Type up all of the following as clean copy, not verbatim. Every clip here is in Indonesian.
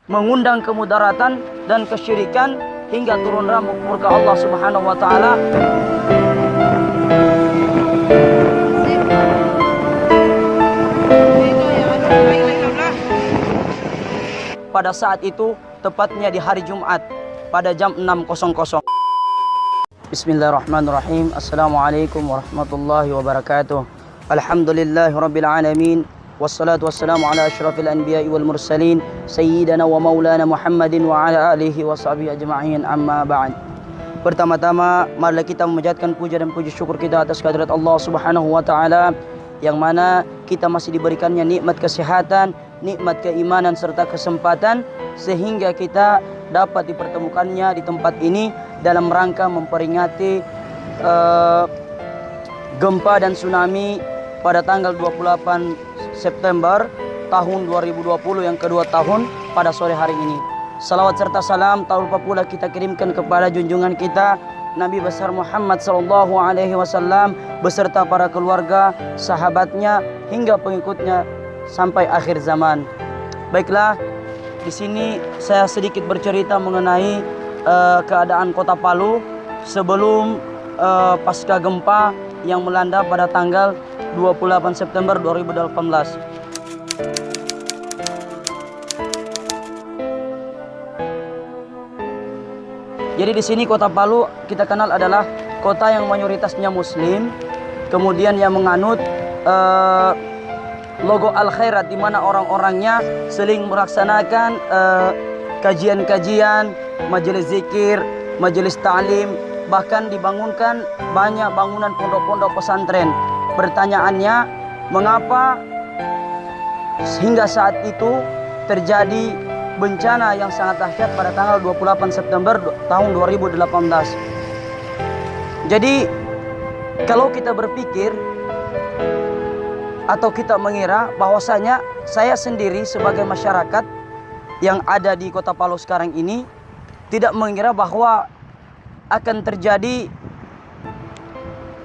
mengundang kemudaratan dan kesyirikan hingga turunlah murka Allah Subhanahu wa taala. Pada saat itu tepatnya di hari Jumat pada jam 6.00. Bismillahirrahmanirrahim. Assalamualaikum warahmatullahi wabarakatuh. Alhamdulillahirabbil alamin. Wassalatu wassalamu ala asyrafil anbiya'i wal mursalin sayyidina wa maulana Muhammadin wa ala alihi wa sahbihi ajma'in, amma ba'd. Pertama-tama marilah kita memanjatkan puja dan puji syukur kita atas kehadirat Allah Subhanahu wa taala yang mana kita masih diberikannya nikmat kesehatan, nikmat keimanan serta kesempatan sehingga kita dapat dipertemukannya di tempat ini dalam rangka memperingati gempa dan tsunami pada tanggal 28 September tahun 2020 yang kedua tahun pada sore hari ini. Salawat serta salam tak lupa pula kita kirimkan kepada junjungan kita Nabi besar Muhammad sallallahu alaihi wasallam beserta para keluarga, sahabatnya hingga pengikutnya sampai akhir zaman. Baiklah, di sini saya sedikit bercerita mengenai keadaan Kota Palu sebelum pasca gempa yang melanda pada tanggal 28 September 2018. Jadi di sini Kota Palu kita kenal adalah kota yang mayoritasnya Muslim, kemudian yang menganut logo Al-Khairat, di mana orang-orangnya sering melaksanakan kajian-kajian, majelis zikir, majelis ta'lim, bahkan dibangunkan banyak bangunan pondok-pondok pesantren. Pertanyaannya, mengapa hingga saat itu terjadi bencana yang sangat dahsyat pada tanggal 28 September tahun 2018. Jadi kalau kita berpikir atau kita mengira bahwasanya saya sendiri sebagai masyarakat yang ada di Kota Palu sekarang ini tidak mengira bahwa akan terjadi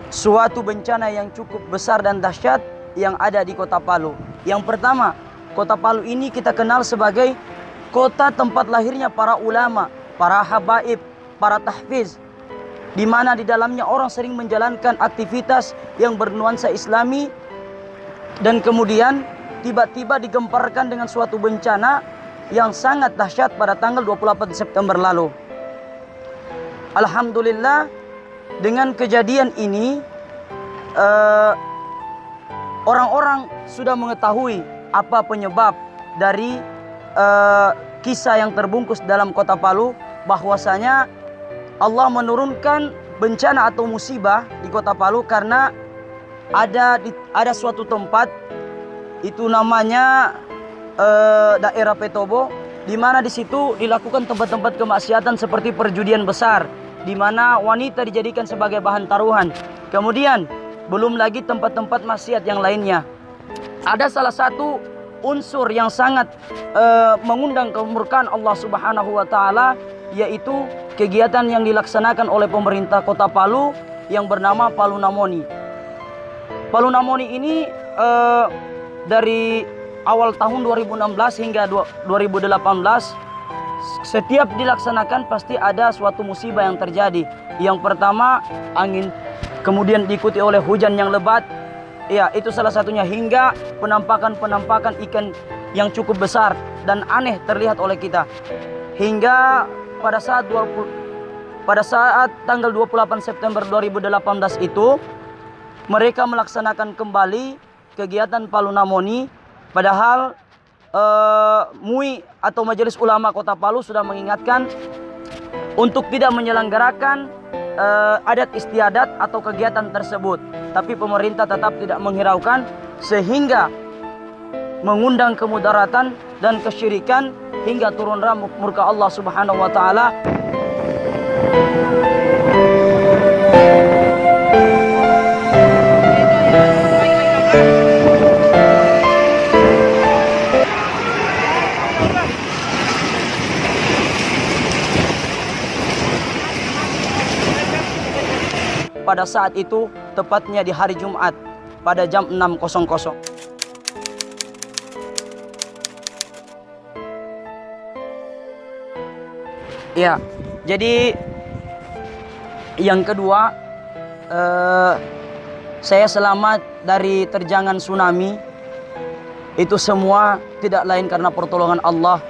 suatu bencana yang cukup besar dan dahsyat yang ada di Kota Palu. Yang pertama, Kota Palu ini kita kenal sebagai kota tempat lahirnya para ulama, para habaib, para tahfiz, di mana di dalamnya orang sering menjalankan aktivitas yang bernuansa Islami, dan kemudian tiba-tiba digemparkan dengan suatu bencana yang sangat dahsyat pada tanggal 28 September lalu. Alhamdulillah, dengan kejadian ini orang-orang sudah mengetahui apa penyebab dari kisah yang terbungkus dalam Kota Palu, bahwasanya Allah menurunkan bencana atau musibah di Kota Palu karena ada suatu tempat itu namanya daerah Petobo, di mana di situ dilakukan tempat-tempat kemaksiatan seperti perjudian besar, di mana wanita dijadikan sebagai bahan taruhan. Kemudian belum lagi tempat-tempat maksiat yang lainnya. Ada salah satu unsur yang sangat mengundang kemurkaan Allah Subhanahu wa taala, yaitu kegiatan yang dilaksanakan oleh pemerintah Kota Palu yang bernama Palu Namoni. Palu Namoni ini dari awal tahun 2016 hingga 2018 setiap dilaksanakan pasti ada suatu musibah yang terjadi. Yang pertama angin, kemudian diikuti oleh hujan yang lebat. Ya, itu salah satunya, hingga penampakan ikan yang cukup besar dan aneh terlihat oleh kita. Hingga pada saat tanggal 28 September 2018 itu mereka melaksanakan kembali kegiatan Palu Namoni, padahal MUI atau Majelis Ulama Kota Palu sudah mengingatkan untuk tidak menyelenggarakan adat istiadat atau kegiatan tersebut, tapi pemerintah tetap tidak menghiraukan sehingga mengundang kemudaratan dan kesyirikan hingga turunlah murka Allah Subhanahu wa taala. Pada saat itu tepatnya di hari Jumat pada jam 6.00. Ya, jadi yang kedua, saya selamat dari terjangan tsunami. Itu semua tidak lain karena pertolongan Allah.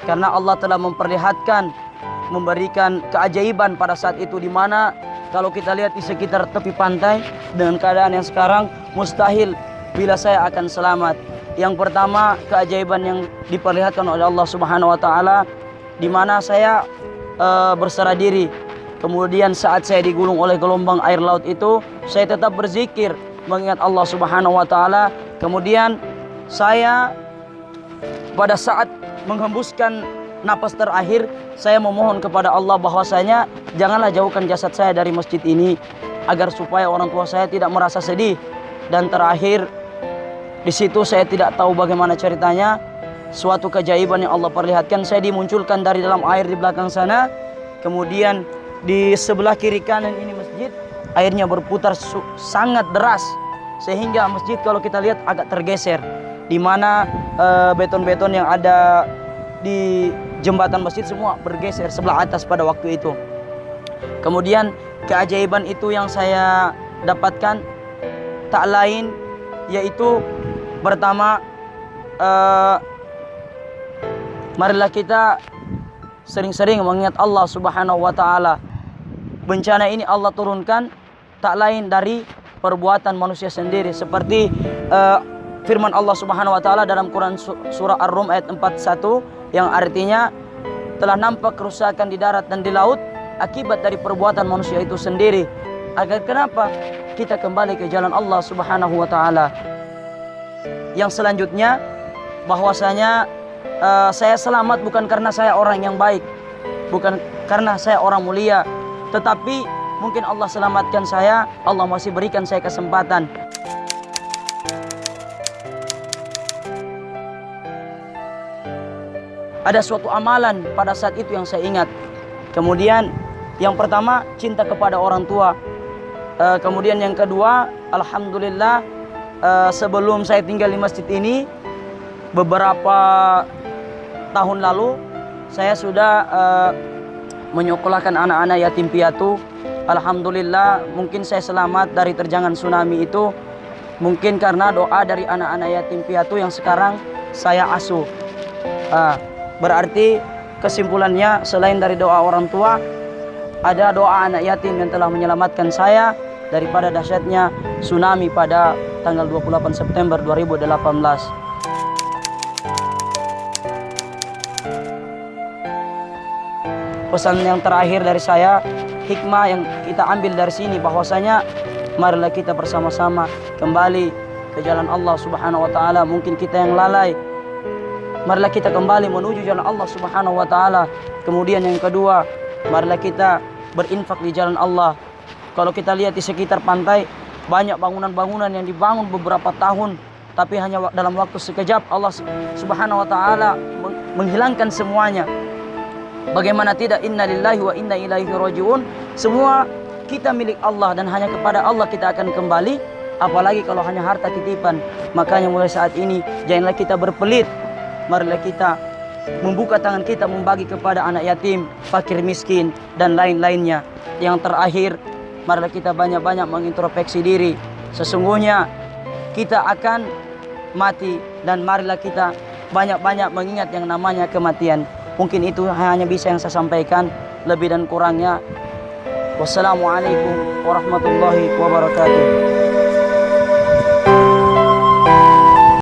Karena Allah telah memperlihatkan, memberikan keajaiban pada saat itu, di mana kalau kita lihat di sekitar tepi pantai dengan keadaan yang sekarang, mustahil bila saya akan selamat. Yang pertama, keajaiban yang diperlihatkan oleh Allah Subhanahu wa taala, di mana saya berserah diri. Kemudian saat saya digulung oleh gelombang air laut itu, saya tetap berzikir mengingat Allah Subhanahu wa taala. Kemudian saya pada saat menghembuskan napas terakhir, saya memohon kepada Allah bahwasanya janganlah jauhkan jasad saya dari masjid ini, agar supaya orang tua saya tidak merasa sedih. Dan terakhir, di situ saya tidak tahu bagaimana ceritanya, suatu keajaiban yang Allah perlihatkan, saya dimunculkan dari dalam air di belakang sana. Kemudian di sebelah kiri kanan ini masjid, airnya berputar sangat deras, sehingga masjid kalau kita lihat agak tergeser, di mana beton-beton yang ada di jembatan masjid semua bergeser sebelah atas pada waktu itu. Kemudian keajaiban itu yang saya dapatkan tak lain yaitu, pertama, marilah kita sering-sering mengingat Allah Subhanahu wa taala. Bencana ini Allah turunkan tak lain dari perbuatan manusia sendiri, seperti firman Allah Subhanahu wa taala dalam Quran surah Ar-Rum ayat 41, yang artinya telah nampak kerusakan di darat dan di laut akibat dari perbuatan manusia itu sendiri. Agar kenapa? Kita kembali ke jalan Allah Subhanahu wa taala. Yang selanjutnya, bahwasanya saya selamat bukan karena saya orang yang baik, bukan karena saya orang mulia, tetapi mungkin Allah selamatkan saya, Allah masih berikan saya kesempatan. Ada suatu amalan pada saat itu yang saya ingat. Kemudian yang pertama, cinta kepada orang tua. Kemudian yang kedua, alhamdulillah, sebelum saya tinggal di masjid ini, beberapa tahun lalu saya sudah menyekolahkan anak-anak yatim piatu. Alhamdulillah, mungkin saya selamat dari terjangan tsunami itu mungkin karena doa dari anak-anak yatim piatu yang sekarang saya asuh. Berarti kesimpulannya, selain dari doa orang tua, ada doa anak yatim yang telah menyelamatkan saya daripada dahsyatnya tsunami pada tanggal 28 September 2018. Pesan yang terakhir dari saya, hikmah yang kita ambil dari sini, bahwasanya marilah kita bersama-sama kembali ke jalan Allah Subhanahu wa taala. Mungkin kita yang lalai, marilah kita kembali menuju jalan Allah Subhanahu wa taala. Kemudian yang kedua, marilah kita berinfak di jalan Allah. Kalau kita lihat di sekitar pantai, banyak bangunan-bangunan yang dibangun beberapa tahun, tapi hanya dalam waktu sekejap Allah Subhanahu wa taala menghilangkan semuanya. Bagaimana tidak, inna lillahi wa inna ilaihi rajiun. Semua kita milik Allah dan hanya kepada Allah kita akan kembali, apalagi kalau hanya harta titipan. Makanya mulai saat ini janganlah kita berpelit. Marilah kita membuka tangan kita membagi kepada anak yatim, fakir miskin, dan lain-lainnya. Yang terakhir, marilah kita banyak-banyak mengintrospeksi diri. Sesungguhnya kita akan mati, dan marilah kita banyak-banyak mengingat yang namanya kematian. Mungkin itu hanya bisa yang saya sampaikan. Lebih dan kurangnya, wassalamualaikum warahmatullahi wabarakatuh.